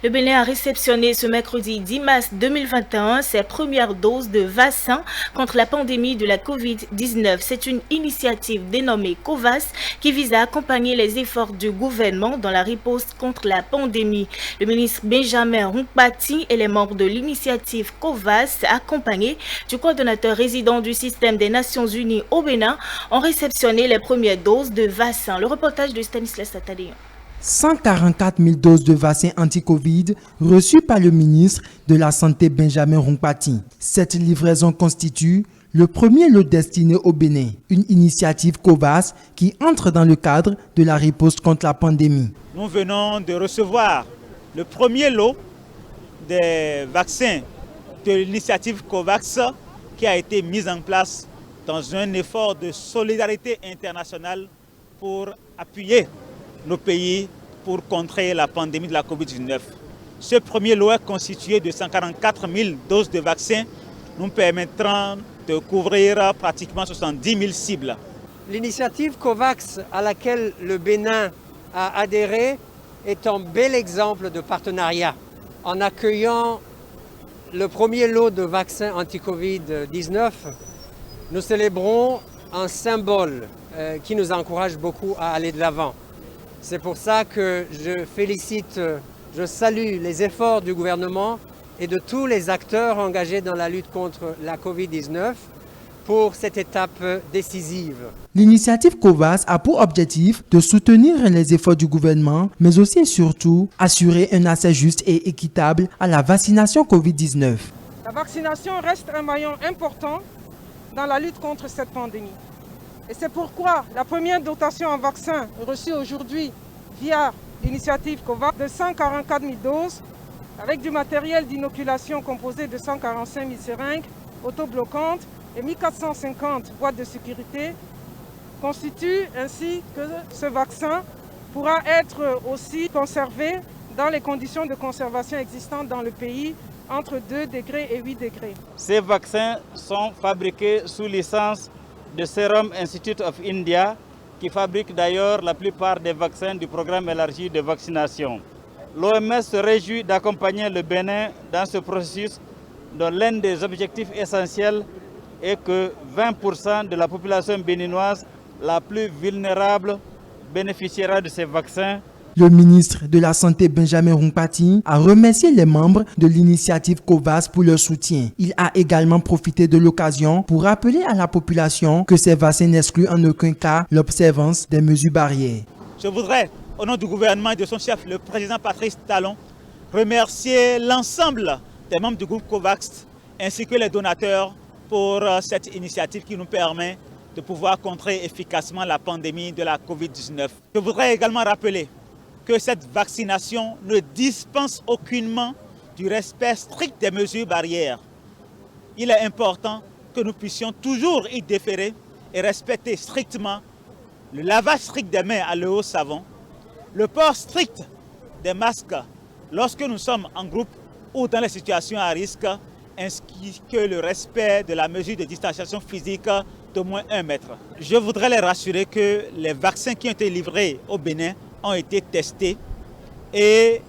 Le Bénin a réceptionné ce mercredi 10 mars 2021 ses premières doses de vaccin contre la pandémie de la COVID-19. C'est une initiative dénommée COVAX qui vise à accompagner les efforts du gouvernement dans la riposte contre la pandémie. Le ministre Benjamin Hunkpati et les membres de l'initiative COVAX, accompagnés du coordonnateur résident du système des Nations Unies au Bénin, ont réceptionné les premières doses de vaccin. Le reportage de Stanislas Atadéon. 144 000 doses de vaccins anti-Covid reçues par le ministre de la Santé Benjamin Hunkpati. Cette livraison constitue le premier lot destiné au Bénin, une initiative COVAX qui entre dans le cadre de la riposte contre la pandémie. Nous venons de recevoir le premier lot des vaccins de l'initiative COVAX qui a été mise en place dans un effort de solidarité internationale pour appuyer nos pays pour contrer la pandémie de la COVID-19. Ce premier lot est constitué de 144 000 doses de vaccins, nous permettront de couvrir pratiquement 70 000 cibles. L'initiative COVAX à laquelle le Bénin a adhéré est un bel exemple de partenariat. En accueillant le premier lot de vaccins anti-Covid-19, nous célébrons un symbole qui nous encourage beaucoup à aller de l'avant. C'est pour ça que je salue les efforts du gouvernement et de tous les acteurs engagés dans la lutte contre la COVID-19 pour cette étape décisive. L'initiative COVAX a pour objectif de soutenir les efforts du gouvernement, mais aussi et surtout assurer un accès juste et équitable à la vaccination COVID-19. La vaccination reste un maillon important dans la lutte contre cette pandémie. Et c'est pourquoi la première dotation en vaccins reçue aujourd'hui via l'initiative COVAX de 144 000 doses avec du matériel d'inoculation composé de 145 000 seringues autobloquantes et 1450 boîtes de sécurité constitue ainsi que ce vaccin pourra être aussi conservé dans les conditions de conservation existantes dans le pays entre 2 degrés et 8 degrés. Ces vaccins sont fabriqués sous licence de Serum Institute of India, qui fabrique d'ailleurs la plupart des vaccins du programme élargi de vaccination. L'OMS se réjouit d'accompagner le Bénin dans ce processus dont l'un des objectifs essentiels est que 20% de la population béninoise la plus vulnérable bénéficiera de ces vaccins. Le ministre de la Santé Benjamin Hunkpati a remercié les membres de l'initiative COVAX pour leur soutien. Il a également profité de l'occasion pour rappeler à la population que ces vaccins n'excluent en aucun cas l'observance des mesures barrières. Je voudrais, au nom du gouvernement et de son chef, le président Patrice Talon, remercier l'ensemble des membres du groupe COVAX ainsi que les donateurs pour cette initiative qui nous permet de pouvoir contrer efficacement la pandémie de la COVID-19. Je voudrais également rappeler que cette vaccination ne dispense aucunement du respect strict des mesures barrières. Il est important que nous puissions toujours y déférer et respecter strictement le lavage strict des mains à l'eau savon, le port strict des masques lorsque nous sommes en groupe ou dans les situations à risque, ainsi que le respect de la mesure de distanciation physique d'au moins 1 mètre. Je voudrais les rassurer que les vaccins qui ont été livrés au Bénin ont été testés et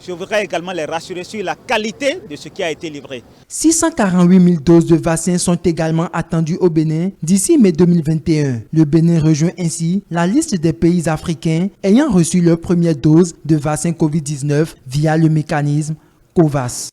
je voudrais également les rassurer sur la qualité de ce qui a été livré. 648 000 doses de vaccins sont également attendues au Bénin d'ici mai 2021. Le Bénin rejoint ainsi la liste des pays africains ayant reçu leur première dose de vaccin COVID-19 via le mécanisme COVAX.